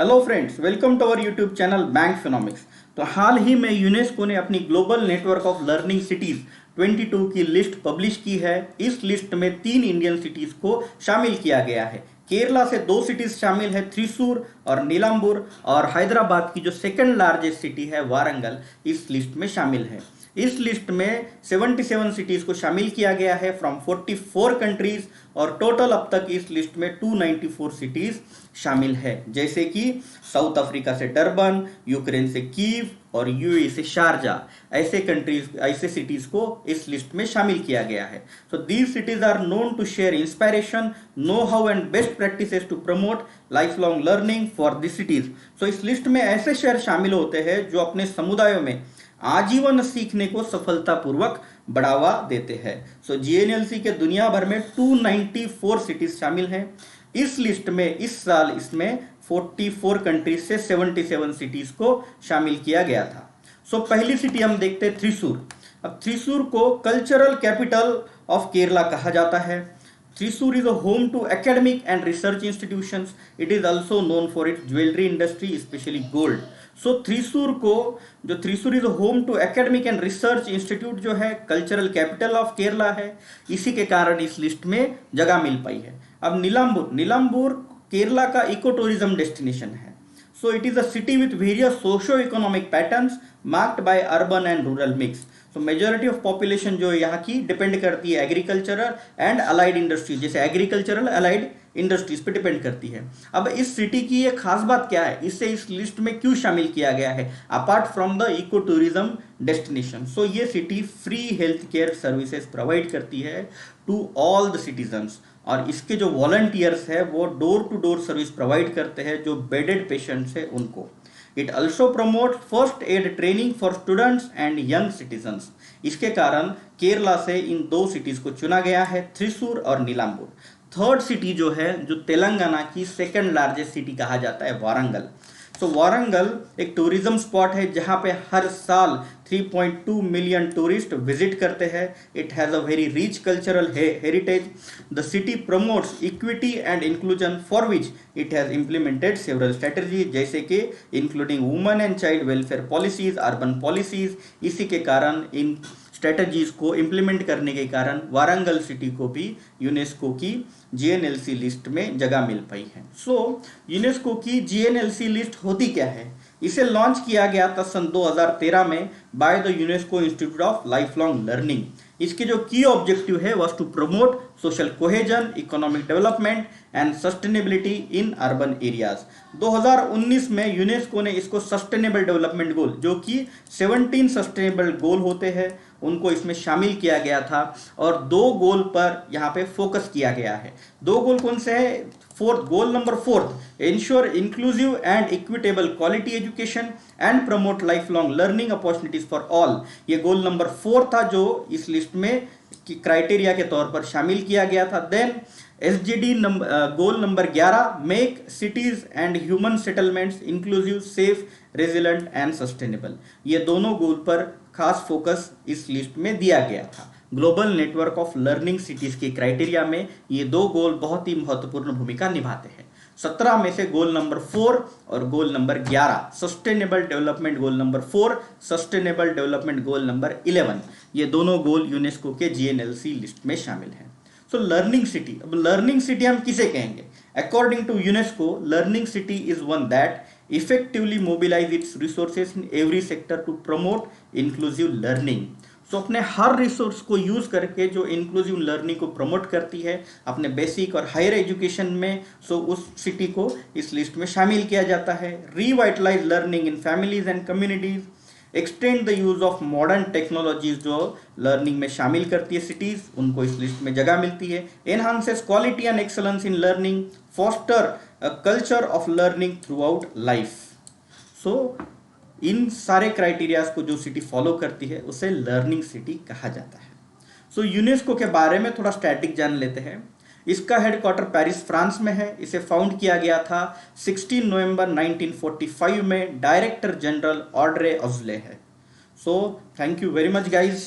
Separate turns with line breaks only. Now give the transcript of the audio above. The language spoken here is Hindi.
Hello friends, welcome to our YouTube channel bank Finomics. तो हाल ही में यूनेस्को ने अपनी global network of learning cities 22 की लिस्ट पब्लिश की है। इस लिस्ट में 3 इंडियन सिटीज को शामिल किया गया है। केरला से 2 सिटीज शामिल है, थ्रिसूर और नीलांबूर, और हैदराबाद की जो सेकंड लार्जेस्ट सिटी है वारंगल इस लिस्ट में शामिल है। इस लिस्ट में 77 सिटीज को शामिल किया गया है फ्रॉम 44 कंट्रीज, और टोटल अब तक इस लिस्ट में 294 सिटीज शामिल है, जैसे कि साउथ अफ्रीका से डरबन, यूक्रेन से कीव और यूएई से शारजा। ऐसे सिटीज को इस लिस्ट में शामिल किया गया है। So these cities are known to share inspiration, know how and best practices to promote life long learning for this cities. सो इस लिस्ट में ऐसे शहर शामिल होते हैं जो अपने समुदायों में आजीवन सीखने को सफलतापूर्वक बढ़ावा देते हैं। सो जीएनएलसी के दुनिया भर में 294 सिटीज शामिल हैं। इस लिस्ट में इस साल इसमें 44 कंट्रीज से 77 सिटीज को शामिल किया गया था। सो पहली सिटी हम देखते हैं थ्रिसूर। अब थ्रिसूर को कल्चरल कैपिटल ऑफ केरला कहा जाता है। Thrissur is a home to academic and research institutions. It is also known for its jewelry industry, especially gold. So Thrissur को जो Thrissur is a home to academic and research institute जो है कल्चरल कैपिटल ऑफ केरला है, इसी के कारण इस लिस्ट में जगह मिल पाई है। अब नीलांबूर केरला का इको टूरिज्म डेस्टिनेशन है। So it is a city with various socio-economic patterns marked by urban and rural mix. So majority of population जो यहाँ की डिपेंड करती है एग्रीकल्चरल एंड अलाइड इंडस्ट्री, जैसे एग्रीकल्चरल अलाइड इंडस्ट्रीज पे डिपेंड करती है। अब इस सिटी की ये खास बात क्या है, इससे इस लिस्ट में क्यों शामिल किया गया है apart from the eco tourism destination? So ये city free health care services provide करती है टू ऑल द सिटीजन्स, और इसके जो वॉलंटियर्स है वो door to door service provide करते हैं जो बेडेड पेशेंट्स है उनको। It also promote first aid training for students and young citizens. इसके कारण केरला से इन 2 सिटीज को चुना गया है, थ्रिसूर और नीलांबूर। थर्ड सिटी जो है, जो तेलंगाना की सेकंड लार्जेस्ट सिटी कहा जाता है, वारंगल। तो वारंगल एक टूरिज्म स्पॉट है जहां पे हर साल 3.2 मिलियन टूरिस्ट विजिट करते हैं। It has a very rich cultural heritage. The city promotes equity and inclusion for which it has implemented several strategy, जैसे कि including women and child welfare policies, urban policies. इसी के कारण इन स्ट्रेटजीज को इम्प्लीमेंट करने के कारण वारंगल सिटी को भी यूनेस्को की जीएनएलसी लिस्ट में जगह मिल पाई है। सो यूनेस्को की जीएनएलसी लिस्ट होती क्या है? इसे लॉन्च किया गया था सन 2013 में by the UNESCO institute of life long learning. इसके जो की ऑब्जेक्टिव है was to promote social cohesion, economic development and sustainability in urban areas. 2019 में यूनेस्को ने इसको सस्टेनेबल डेवलपमेंट गोल, जो कि 17 सस्टेनेबल गोल होते हैं, उनको इसमें शामिल किया गया था, और 2 गोल पर यहाँ पे फोकस किया गया है। 2 गोल कौन से हैं? Goal number 4, ensure inclusive and equitable quality education and promote life long learning opportunities for all. ये गोल नंबर 4 था जो इस लिस्ट में क्राइटेरिया के तौर पर शामिल किया गया था। Then SDG goal number 11, make cities and human settlements inclusive, safe, resilient and sustainable. ये दोनों गोल पर खास फोकस इस लिस्ट में दिया गया था। Global network of learning cities के क्राइटेरिया में ये 2 गोल बहुत ही महत्वपूर्ण भूमिका निभाते हैं। 17 में से गोल नंबर 4 और गोल number 11, sustainable development goal number 4, sustainable development goal number 11, ये दोनों गोल यूनेस्को के जीएनएलसी लिस्ट में शामिल हैं। सो लर्निंग सिटी, अब लर्निंग सिटी हम किसे कहेंगे? According to UNESCO, learning city is one that effectively mobilize its resources in every sector to promote inclusive learning. So अपने हर रिसोर्स को यूज करके जो इंक्लूसिव लर्निंग को प्रमोट करती है अपने बेसिक और हायर एजुकेशन में, सो उस सिटी को इस लिस्ट में शामिल किया जाता है। Revitalize learning in families and communities, extend the use of modern technologies जो लर्निंग में शामिल करती है सिटीज, उनको इस लिस्ट में जगह मिलती है। Enhances quality and excellence in learning, foster a culture of learning throughout life. So इन सारे क्राइटेरियाज को जो सिटी फॉलो करती है उसे लर्निंग सिटी कहा जाता है। सो यूनेस्को के बारे में थोड़ा स्टैटिक जान लेते हैं। इसका हेडक्वार्टर पेरिस, फ्रांस में है। इसे फाउंड किया गया था 16 नवंबर 1945 में। डायरेक्टर जनरल ऑड्रे अज़ौले है। So thank you very much guys.